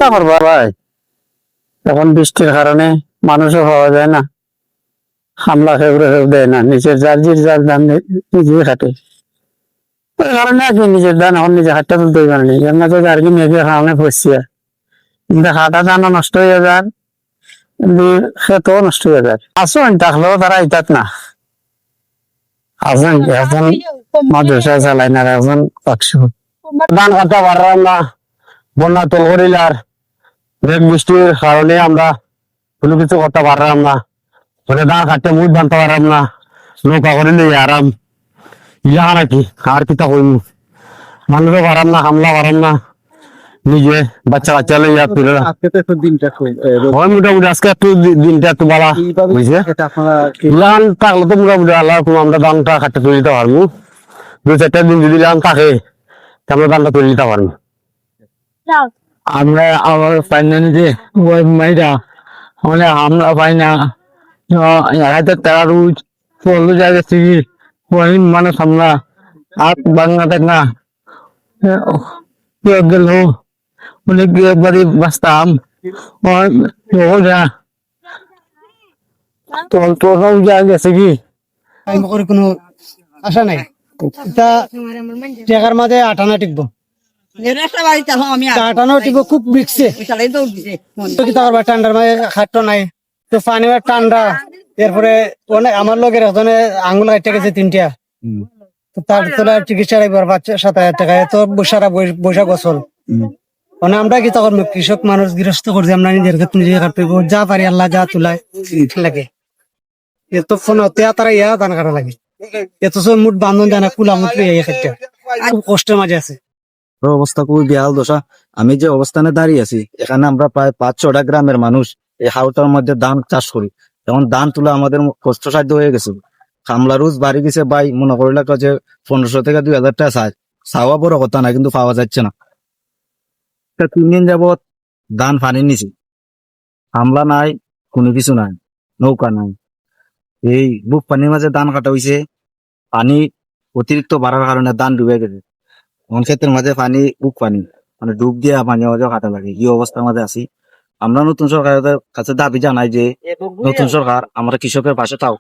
কিতা করবা ভাই, এখন বৃষ্টির কারণে মানুষও পাওয়া যায় না, হামলা খেউরে কেউ দেয় না, নিজের যার ধান নিজেই খাটে। ওই কারণে আর কি নিজের ধান এখন নিজে হাতটা তুলতে পারেনি, এমনি তো আর কি মেঘে খাওয়ানো পড়ছি। কিন্তু হাটা ধানও নষ্ট হয়ে যান, খেতেও নষ্ট হয়ে যায়। আসুন থাকলেও তারা ইতাত না, আসেন এখন মাদ্রাসা চালাই না, এখন পাকশো ধান কাটা পারলাম না, বন্যা তো করিলার মেঘ বৃষ্টির কারণে আমরা কোনো কিছু করতে পারলাম না, মানে ধান কাটতে মুখ বানতে পারলাম না, নৌকা করে নিয়ে আরাম ইয়া নাকি আর কিতা হইম, মানুষও পারাম না, হামলা পারাম না, নিজে বাচ্চা কাচ্চা লইয়া তুলে আজকে তো একটু দিনটা হয় মোটামুটি আজকে একটু দিনটা একটু ভালো বুঝছে। আপনারা ধান থাকলে তো মোটামুটি আল্লাহ আমরা ধানটা কাটতে তুলে দিতে পারবো, দু চারটা দিন যদি ধান থাকে আমরা ধানটা তুলে দিতে পারবো। আমরা আমার ফাইনালি যে ওই মাইরা মানে আমরা পাই না 1,000 টাকা রোজ চলতে যায় সিবি ওই মানে আমরা আর বাংলাদেশ না গেল অনেক একবারই বাঁচতাম তোর যা গেছে কি করে কোনো আশা নাই, এটা টাকার মাঝে আটানা টিকবো, আটানো টিকবো খুব বিকছে ঠান্ডার মাঝে খাট্ট নাই তো পানি ঠান্ডা। এরপরে অনেক আমার লোকের একজনে আঙুল কাটতে গেছে 3টা, তো তার তোলা চিকিৎসা লাগবে 5-7 হাজার টাকা, এত সারা বৈশাখ বছর। মানে আমরা কি তখন কৃষক মানুষ গৃহস্থ করছি, আমরা নিজের ক্ষেত্রে নিজে কাটতে যা পারি আল্লাহ যা তুলায় লাগে, এত ফোন তারা ইয়া দান কাটা লাগে, এত সব মুঠ বান্ধন জানা কুলা মুঠ ইয়ে ক্ষেত্রে খুব কষ্টের মাঝে আছে। অবস্থা খুবই বেহাল দশা। আমি যে অবস্থানে দাঁড়িয়ে আছি এখানে আমরা প্রায় 5-6টা গ্রামের মানুষ এই হাওটার মধ্যে ধান চাষ করি, এখন ধান তোলা আমাদের কষ্টসাধ্য হয়ে গেছে। খামলা রোজ বাড়ি গেছে ভাই, মনে করলে যে 1500 থেকে 2000 টাকা চাওয়া বড় কথা না, কিন্তু পাওয়া যাচ্ছে না। 3 দিন যাবত ধান পানি নিছি, হামলা নাই, কোনো কিছু নাই, নৌকা নাই, এই বুক পানির মাঝে ধান কাটা হয়েছে। পানি অতিরিক্ত বাড়ার কারণে ধান ডুবে গেছে, ক্ষেতের মাঝে পানি বুক পানি, মানে ডুব দিয়া পানি মাঝে কাটা লাগে, এই অবস্থার মাঝে আছি। আমরা নতুন সরকারের কাছে দাবি জানাই যে নতুন সরকার আমরা কৃষকের পাশে থাক,